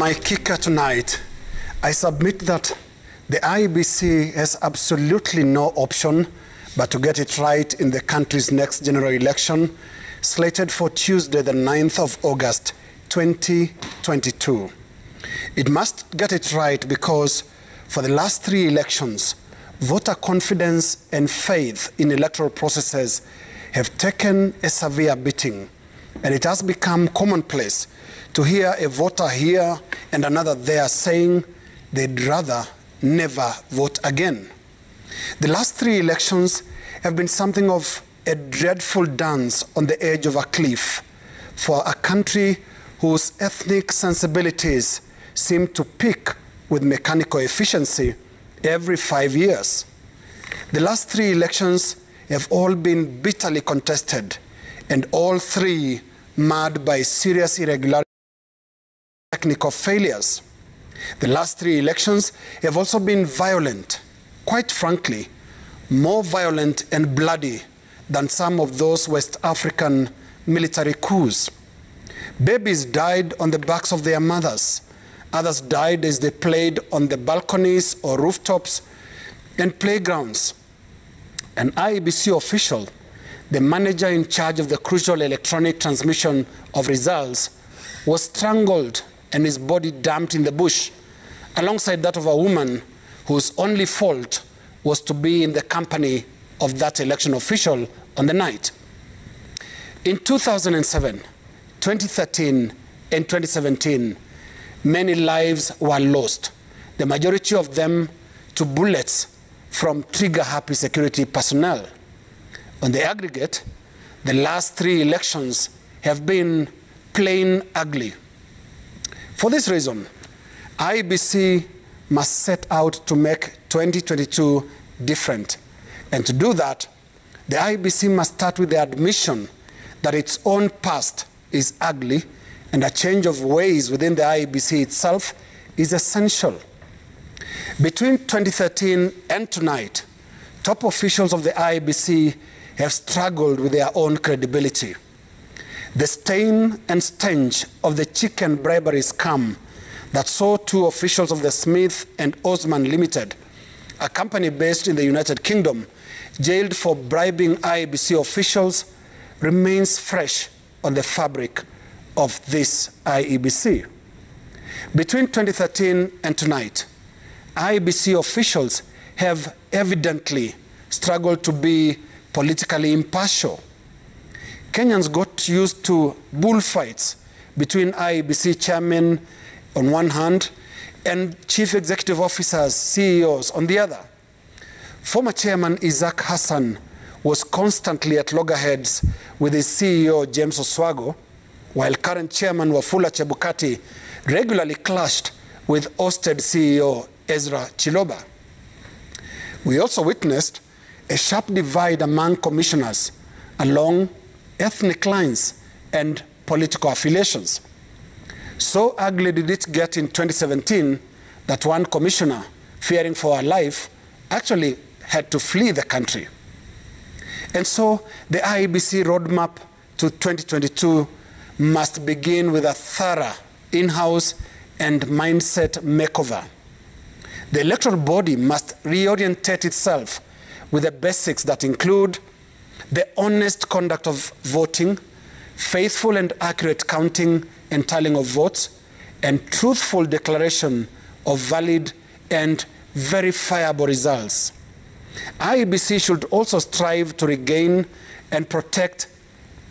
my kicker tonight, I submit that the IEBC has absolutely no option but to get it right in the country's next general election, slated for Tuesday, the 9th of August, 2022. It must get it right because for the last 3 elections, voter confidence and faith in electoral processes have taken a severe beating, and it has become commonplace to hear a voter here and another there saying they'd rather never vote again. The last 3 elections have been something of a dreadful dance on the edge of a cliff for a country whose ethnic sensibilities seem to peak with mechanical efficiency every 5 years. The last 3 elections have all been bitterly contested, and all 3 marred by serious irregularities and technical failures. The last 3 elections have also been violent, quite frankly, more violent and bloody than some of those West African military coups. Babies died on the backs of their mothers. Others died as they played on the balconies or rooftops and playgrounds. An IEBC official, the manager in charge of the crucial electronic transmission of results, was strangled and his body dumped in the bush, alongside that of a woman whose only fault was to be in the company of that election official on the night. In 2007, 2013, and 2017, many lives were lost, the majority of them to bullets from trigger-happy security personnel. On the aggregate, the last 3 elections have been plain ugly. For this reason, IEBC must set out to make 2022 different. And to do that, the IEBC must start with the admission that its own past is ugly, and a change of ways within the IEBC itself is essential. Between 2013 and tonight, top officials of the IEBC have struggled with their own credibility. The stain and stench of the chicken bribery scam that saw 2 officials of the Smith and Osman Limited, a company based in the United Kingdom, jailed for bribing IEBC officials, remains fresh on the fabric of this IEBC. Between 2013 and tonight, IEBC officials have evidently struggled to be politically impartial. Kenyans got used to bullfights between IEBC chairmen on one hand and chief executive officers, CEOs, on the other. Former chairman Isaac Hassan was constantly at loggerheads with his CEO James Oswago, while current chairman Wafula Chebukati regularly clashed with ousted CEO Ezra Chiloba. We also witnessed a sharp divide among commissioners along ethnic lines and political affiliations. So ugly did it get in 2017 that one commissioner, fearing for her life, actually had to flee the country. And so the IEBC roadmap to 2022 must begin with a thorough in-house and mindset makeover. The electoral body must reorientate itself with the basics that include the honest conduct of voting, faithful and accurate counting and tallying of votes, and truthful declaration of valid and verifiable results. IEBC should also strive to regain and protect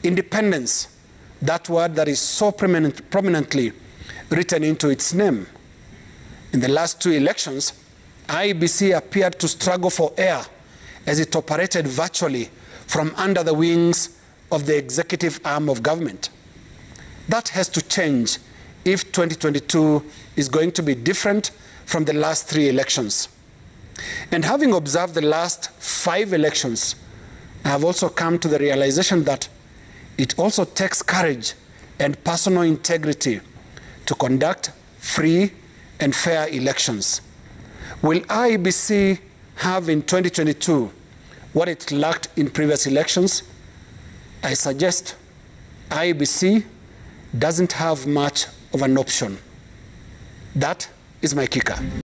independence, that word that is so prominently written into its name. In the last 2 elections, IEBC appeared to struggle for air as it operated virtually from under the wings of the executive arm of government. That has to change if 2022 is going to be different from the last 3 elections. And having observed the last 5 elections, I have also come to the realization that it also takes courage and personal integrity to conduct free and fair elections. Will IEBC have in 2022 what it lacked in previous elections? I suggest IEBC doesn't have much of an option. That is my kicker.